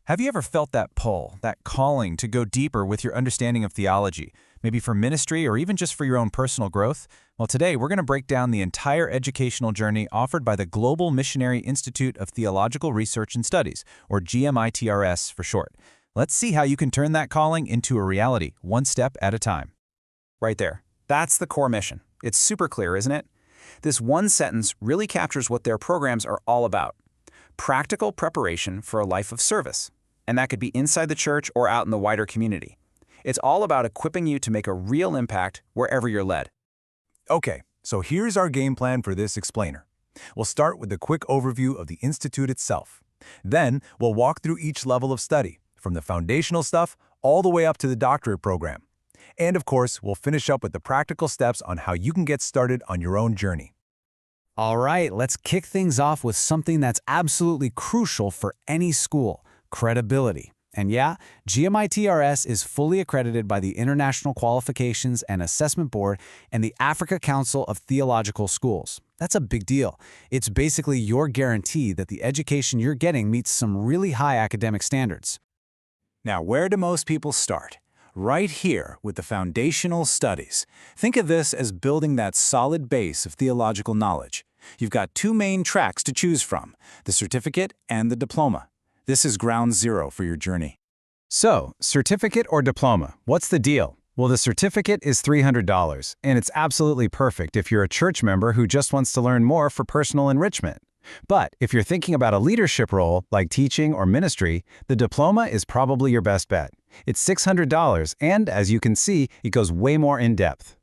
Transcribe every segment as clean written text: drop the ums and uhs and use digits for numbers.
Have you ever felt that pull, that calling to go deeper with your understanding of theology, maybe for ministry or even just for your own personal growth? Well, today we're going to break down the entire educational journey offered by the Global Missionary Institute of Theological Research and Studies, or GMITRS for short. Let's see how you can turn that calling into a reality, one step at a time. Right there. That's the core mission. It's super clear, isn't it? This one sentence really captures what their programs are all about. Practical preparation for a life of service. And that could be inside the church or out in the wider community. It's all about equipping you to make a real impact wherever you're led. Okay, so here's our game plan for this explainer. We'll start with a quick overview of the institute itself. Then, we'll walk through each level of study, from the foundational stuff all the way up to the doctorate program. And of course, we'll finish up with the practical steps on how you can get started on your own journey. All right, let's kick things off with something that's absolutely crucial for any school: credibility. And yeah, GMITRS is fully accredited by the International Qualifications and Assessment Board and the Africa Council of Theological Schools. That's a big deal. It's basically your guarantee that the education you're getting meets some really high academic standards. Now, where do most people start? Right here with the foundational studies. Think of this as building that solid base of theological knowledge. You've got two main tracks to choose from, the certificate and the diploma. This is ground zero for your journey. So, certificate or diploma, what's the deal? Well, the certificate is $300, and it's absolutely perfect if you're a church member who just wants to learn more for personal enrichment. But if you're thinking about a leadership role, like teaching or ministry, the diploma is probably your best bet. It's $600, and as you can see, it goes way more in depth.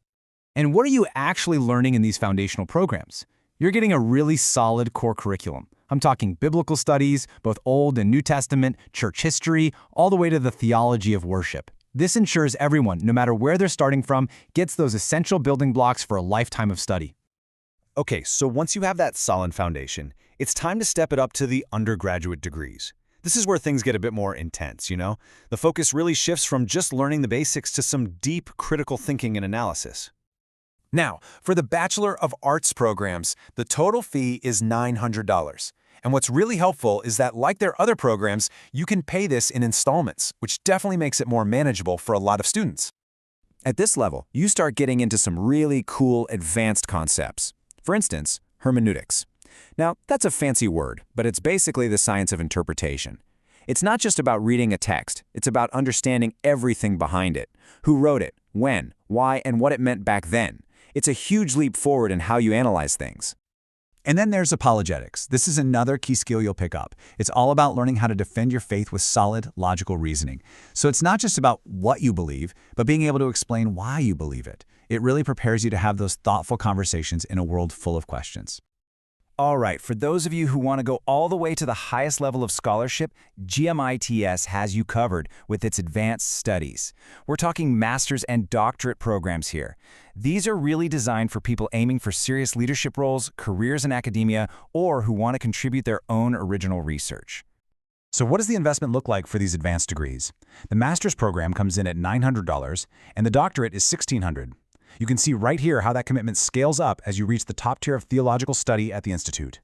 And what are you actually learning in these foundational programs? You're getting a really solid core curriculum. I'm talking biblical studies, both Old and New Testament, church history, all the way to the theology of worship. This ensures everyone, no matter where they're starting from, gets those essential building blocks for a lifetime of study. Okay, so once you have that solid foundation, it's time to step it up to the undergraduate degrees. This is where things get a bit more intense, you know? The focus really shifts from just learning the basics to some deep critical thinking and analysis. Now, for the Bachelor of Arts programs, the total fee is $900. And what's really helpful is that, like their other programs, you can pay this in installments, which definitely makes it more manageable for a lot of students. At this level, you start getting into some really cool advanced concepts. For instance, hermeneutics. Now, that's a fancy word, but it's basically the science of interpretation. It's not just about reading a text, it's about understanding everything behind it. Who wrote it, when, why, and what it meant back then. It's a huge leap forward in how you analyze things. And then there's apologetics. This is another key skill you'll pick up. It's all about learning how to defend your faith with solid, logical reasoning. So it's not just about what you believe, but being able to explain why you believe it. It really prepares you to have those thoughtful conversations in a world full of questions. All right, for those of you who want to go all the way to the highest level of scholarship, GMITS has you covered with its advanced studies. We're talking master's and doctorate programs here. These are really designed for people aiming for serious leadership roles, careers in academia, or who want to contribute their own original research. So what does the investment look like for these advanced degrees? The master's program comes in at $900, and the doctorate is $1,600. You can see right here how that commitment scales up as you reach the top tier of theological study at the Institute.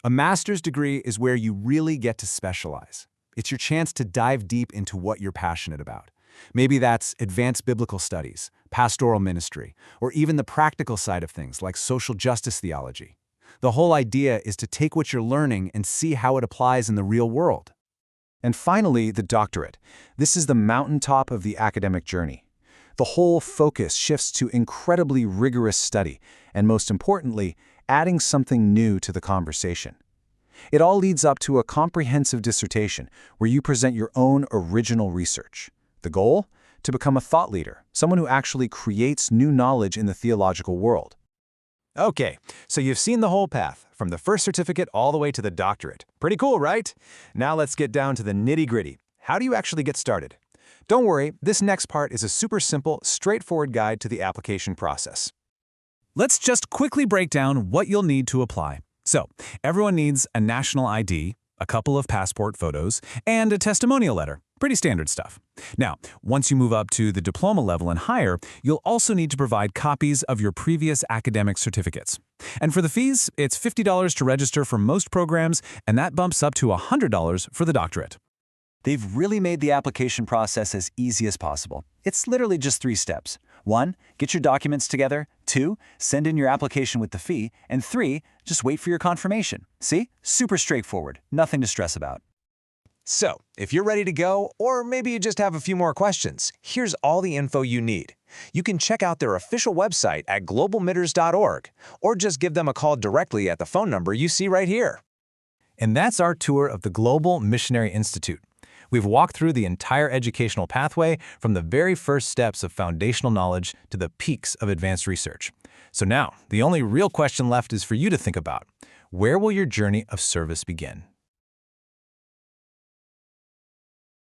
A master's degree is where you really get to specialize. It's your chance to dive deep into what you're passionate about. Maybe that's advanced biblical studies, pastoral ministry, or even the practical side of things like social justice theology. The whole idea is to take what you're learning and see how it applies in the real world. And finally, the doctorate. This is the mountaintop of the academic journey. The whole focus shifts to incredibly rigorous study, and most importantly, adding something new to the conversation. It all leads up to a comprehensive dissertation where you present your own original research. The goal? To become a thought leader, someone who actually creates new knowledge in the theological world. Okay, so you've seen the whole path, from the first certificate all the way to the doctorate. Pretty cool, right? Now let's get down to the nitty-gritty. How do you actually get started? Don't worry, this next part is a super simple, straightforward guide to the application process. Let's just quickly break down what you'll need to apply. So, everyone needs a national ID, a couple of passport photos, and a testimonial letter. Pretty standard stuff. Now, once you move up to the diploma level and higher, you'll also need to provide copies of your previous academic certificates. And for the fees, it's $50 to register for most programs, and that bumps up to $100 for the doctorate. They've really made the application process as easy as possible. It's literally just 3 steps. 1, get your documents together. 2, send in your application with the fee. And 3, just wait for your confirmation. See? Super straightforward. Nothing to stress about. So, if you're ready to go, or maybe you just have a few more questions, here's all the info you need. You can check out their official website at globalmitters.org, or just give them a call directly at the phone number you see right here. And that's our tour of the Global Missionary Institute. We've walked through the entire educational pathway from the very first steps of foundational knowledge to the peaks of advanced research. So now, the only real question left is for you to think about. Where will your journey of service begin?